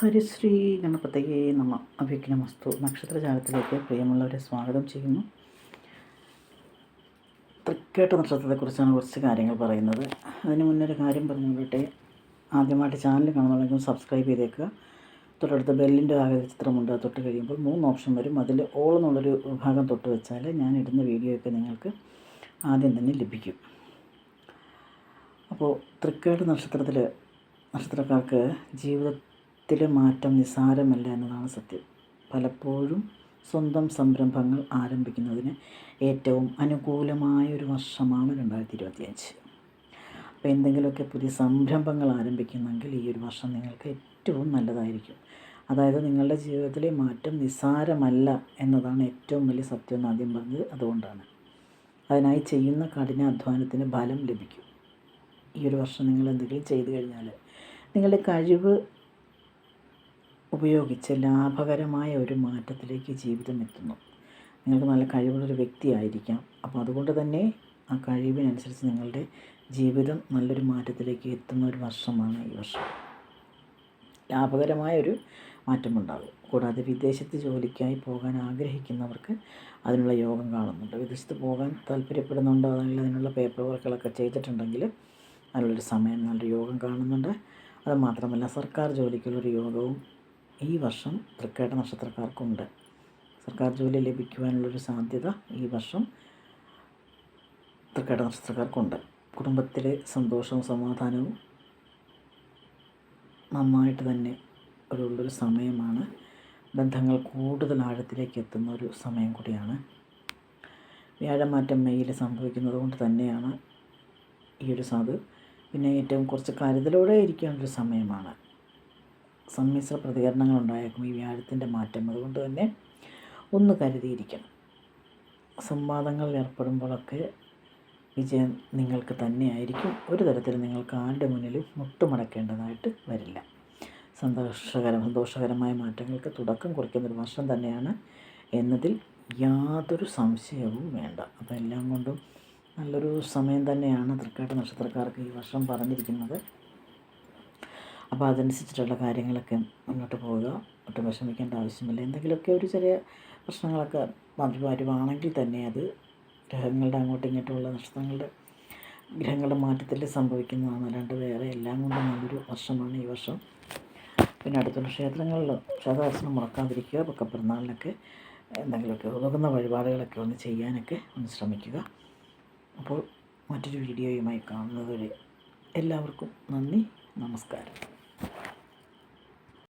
ഹരിശ്രീ ഗണപതയേ നമ. അഭിഘ്നമസ്തു. നക്ഷത്രജാലത്തിലേക്ക് പ്രിയമുള്ളവരെ സ്വാഗതം ചെയ്യുന്നു. തൃക്കേട്ട നക്ഷത്രത്തെക്കുറിച്ചാണ് കുറച്ച് കാര്യങ്ങൾ പറയുന്നത്. അതിന് മുന്നൊരു കാര്യം പറഞ്ഞുകൊള്ളട്ടെ. ആദ്യമായിട്ട് ചാനൽ കാണുന്നുണ്ടെങ്കിൽ സബ്സ്ക്രൈബ് ചെയ്തേക്കുക. തൊട്ടടുത്ത് ബെല്ലിൻ്റെ ആകൃതി ചിത്രമുണ്ട്. അത് തൊട്ട് കഴിയുമ്പോൾ 3 ഓപ്ഷൻ വരും. അതിൽ ഓൾ എന്നുള്ളൊരു വിഭാഗം തൊട്ട് വെച്ചാൽ ഞാൻ ഇടുന്ന വീഡിയോയൊക്കെ നിങ്ങൾക്ക് ആദ്യം തന്നെ ലഭിക്കും. അപ്പോൾ തൃക്കേട്ട നക്ഷത്രക്കാർക്ക് ജീവിതത്തിലെ മാറ്റം നിസ്സാരമല്ല എന്നതാണ് സത്യം. പലപ്പോഴും സ്വന്തം സംരംഭങ്ങൾ ആരംഭിക്കുന്നതിന് ഏറ്റവും അനുകൂലമായ ഒരു വർഷമാണ് 2025. അപ്പോൾ എന്തെങ്കിലുമൊക്കെ പുതിയ സംരംഭങ്ങൾ ആരംഭിക്കുന്നെങ്കിൽ ഈ ഒരു വർഷം നിങ്ങൾക്ക് ഏറ്റവും നല്ലതായിരിക്കും. അതായത് നിങ്ങളുടെ ജീവിതത്തിലെ മാറ്റം നിസ്സാരമല്ല എന്നതാണ് ഏറ്റവും വലിയ സത്യം എന്ന് ആദ്യം പറഞ്ഞത്. അതുകൊണ്ടാണ് അതിനായി ചെയ്യുന്ന കഠിനാധ്വാനത്തിന് ഫലം ലഭിക്കും. ഈ ഒരു വർഷം നിങ്ങൾ എന്തെങ്കിലും ചെയ്തു കഴിഞ്ഞാൽ നിങ്ങളുടെ കഴിവ് ഉപയോഗിച്ച് ലാഭകരമായ ഒരു മാറ്റത്തിലേക്ക് ജീവിതം എത്തുന്നു. നിങ്ങൾക്ക് നല്ല കഴിവുള്ളൊരു വ്യക്തിയായിരിക്കാം. അപ്പോൾ അതുകൊണ്ട് തന്നെ ആ കഴിവിനനുസരിച്ച് നിങ്ങളുടെ ജീവിതം നല്ലൊരു മാറ്റത്തിലേക്ക് എത്തുന്ന ഒരു വർഷമാണ് ഈ വർഷം. ലാഭകരമായൊരു മാറ്റമുണ്ടാകും. കൂടാതെ വിദേശത്ത് ജോലിക്കായി പോകാൻ ആഗ്രഹിക്കുന്നവർക്ക് അതിനുള്ള യോഗം കാണുന്നുണ്ട്. വിദേശത്ത് പോകാൻ താല്പര്യപ്പെടുന്നുണ്ടോ, അല്ലെങ്കിൽ അതിനുള്ള പേപ്പർ വർക്കുകളൊക്കെ ചെയ്തിട്ടുണ്ടെങ്കിൽ നല്ലൊരു സമയം, നല്ലൊരു യോഗം കാണുന്നുണ്ട്. അതുമാത്രമല്ല, സർക്കാർ ജോലിക്കുള്ളൊരു യോഗവും ഈ വർഷം തൃക്കേട്ട നക്ഷത്രക്കാർക്കുണ്ട്. സർക്കാർ ജോലി ലഭിക്കുവാനുള്ളൊരു സാധ്യത ഈ വർഷം തൃക്കേട്ട നക്ഷത്രക്കാർക്കുണ്ട്. കുടുംബത്തിലെ സന്തോഷവും സമാധാനവും നന്നായിട്ട് തന്നെ ഉള്ളൊരു സമയമാണ്. ബന്ധങ്ങൾ കൂടുതൽ ആഴത്തിലേക്ക് എത്തുന്ന ഒരു സമയം കൂടിയാണ്. വ്യാഴമാറ്റം മെയ്യിൽ സംഭവിക്കുന്നത് കൊണ്ട് തന്നെയാണ് ഈ ഒരു പിന്നെ ഏറ്റവും കുറച്ച് കരുതലോടെ ഇരിക്കേണ്ടൊരു സമയമാണ്. സമ്മിശ്ര പ്രതികരണങ്ങൾ ഉണ്ടായേക്കും ഈ വ്യാഴത്തിൻ്റെ മാറ്റം. അതുകൊണ്ട് തന്നെ ഒന്ന് കരുതിയിരിക്കണം. സംവാദങ്ങളിൽ ഏർപ്പെടുമ്പോഴൊക്കെ വിജയം നിങ്ങൾക്ക് തന്നെയായിരിക്കും. ഒരു തരത്തിൽ നിങ്ങൾക്ക് ആരുടെ മുന്നിലും മുട്ടുമടക്കേണ്ടതായിട്ട് വരില്ല. സന്തോഷകരമായ മാറ്റങ്ങൾക്ക് തുടക്കം കുറിക്കുന്നൊരു വർഷം തന്നെയാണ് എന്നതിൽ യാതൊരു സംശയവും വേണ്ട. അപ്പോൾ എല്ലാം കൊണ്ടും നല്ലൊരു സമയം തന്നെയാണ് തൃക്കേട്ട നക്ഷത്രക്കാർക്ക് ഈ വർഷം പറഞ്ഞിരിക്കുന്നത്. അപ്പോൾ അതനുസരിച്ചിട്ടുള്ള കാര്യങ്ങളൊക്കെ മുന്നോട്ട് പോവുക. ഒട്ടും വിഷമിക്കേണ്ട ആവശ്യമില്ല. എന്തെങ്കിലുമൊക്കെ ഒരു ചെറിയ പ്രശ്നങ്ങളൊക്കെ വരുവാണെങ്കിൽ തന്നെ അത് ഗ്രഹങ്ങളുടെ അങ്ങോട്ടും ഇങ്ങോട്ടുമുള്ള ഗ്രഹങ്ങളുടെ മാറ്റത്തിൽ സംഭവിക്കുന്നതാണ്. അല്ലാണ്ട് വേറെ എല്ലാം കൊണ്ടും നല്ലൊരു വർഷമാണ് ഈ വർഷം. പിന്നെ അടുത്തുള്ള ക്ഷേത്രദർശനം മുടക്കാതിരിക്കുക. പൊക്കപ്പിറന്നാളിനൊക്കെ എന്തെങ്കിലുമൊക്കെ ഉതകുന്ന വഴിപാടുകളൊക്കെ ഒന്ന് ചെയ്യാനൊക്കെ ഒന്ന് ശ്രമിക്കുക. അപ്പോൾ മറ്റൊരു വീഡിയോയുമായി കാണുന്നതുവരെ എല്ലാവർക്കും നന്ദി, നമസ്കാരം.